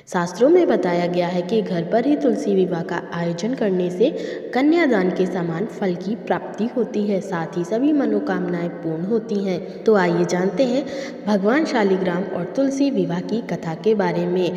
शास्त्रों में बताया गया है कि घर पर ही तुलसी विवाह का आयोजन करने से कन्यादान के समान फल की प्राप्ति होती है, साथ ही सभी मनोकामनाएं पूर्ण होती हैं। तो आइए जानते हैं भगवान शालिग्राम और तुलसी विवाह की कथा के बारे में।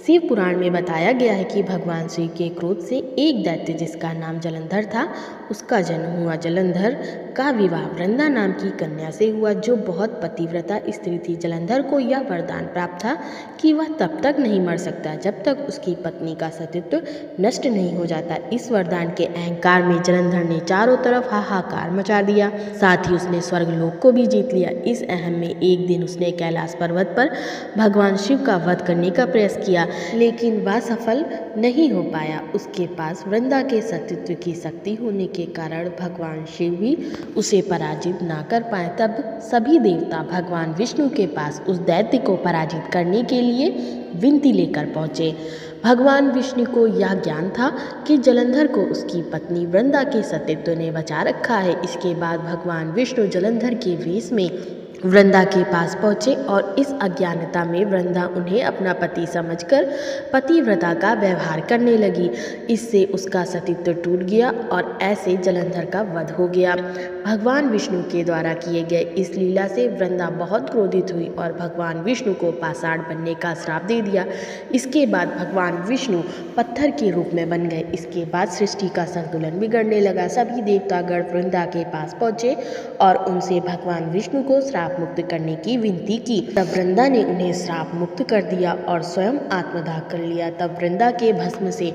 शिव पुराण में बताया गया है कि भगवान शिव के क्रोध से एक दैत्य जिसका नाम जलंधर था, उसका जन्म हुआ। जलंधर का विवाह वृंदा नाम की कन्या से हुआ, जो बहुत पतिव्रता स्त्री थी। जलंधर को यह वरदान प्राप्त था कि वह तब तक नहीं मर सकता जब तक उसकी पत्नी का सतीत्व नष्ट नहीं हो जाता। इस वरदान के अहंकार में जलंधर ने चारों तरफ हाहाकार मचा दिया, साथ ही उसने स्वर्गलोक को भी जीत लिया। इस अहम में एक दिन उसने कैलाश पर्वत पर भगवान शिव का वध करने का प्रयास किया, लेकिन वह सफल नहीं हो पाया। उसके पास वृंदा के सतीत्व की शक्ति होने के कारण भगवान शिव भी उसे पराजित ना कर पाए। तब सभी देवता भगवान विष्णु के पास उस दैत्य को पराजित करने के लिए विनती लेकर पहुँचे। भगवान विष्णु को यह ज्ञान था कि जलंधर को उसकी पत्नी वृंदा के सतीत्व ने बचा रखा है। इसके बाद भगवान विष्णु जलंधर के वेश में वृंदा के पास पहुँचे और इस अज्ञानता में वृंदा उन्हें अपना पति समझकर पतिव्रता का व्यवहार करने लगी। इससे उसका सतीत्व टूट गया और ऐसे जलंधर का वध हो गया। भगवान विष्णु के द्वारा किए गए इस लीला से वृंदा बहुत क्रोधित हुई और भगवान विष्णु को पाषाण बनने का श्राप दे दिया। इसके बाद भगवान विष्णु पत्थर के रूप में बन गए। इसके बाद सृष्टि का संतुलन बिगड़ने लगा। सभी देवतागण वृंदा के पास पहुँचे और उनसे भगवान विष्णु को श्राप मुक्त करने की विनती की। तब वृंदा ने उन्हें श्राप मुक्त कर दिया और स्वयं आत्मदाह कर लिया। तब वृंदा के भस्म से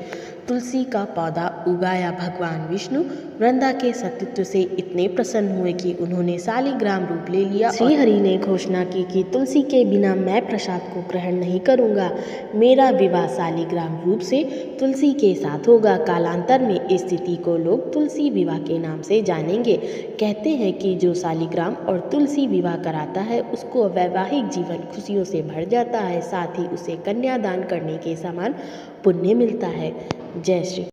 तुलसी का पौधा उगाया। भगवान विष्णु वृंदा के सतीत्व से इतने प्रसन्न हुए कि उन्होंने शालिग्राम रूप ले लिया। श्री हरि ने घोषणा की कि तुलसी के बिना मैं प्रसाद को ग्रहण नहीं करूंगा। मेरा विवाह शालिग्राम रूप से तुलसी के साथ होगा। कालांतर में इस स्थिति को लोग तुलसी विवाह के नाम से जानेंगे। कहते हैं कि जो शालिग्राम और तुलसी विवाह कराता है उसको वैवाहिक जीवन खुशियों से भर जाता है, साथ ही उसे कन्यादान करने के समान पुण्य मिलता है। जय श्री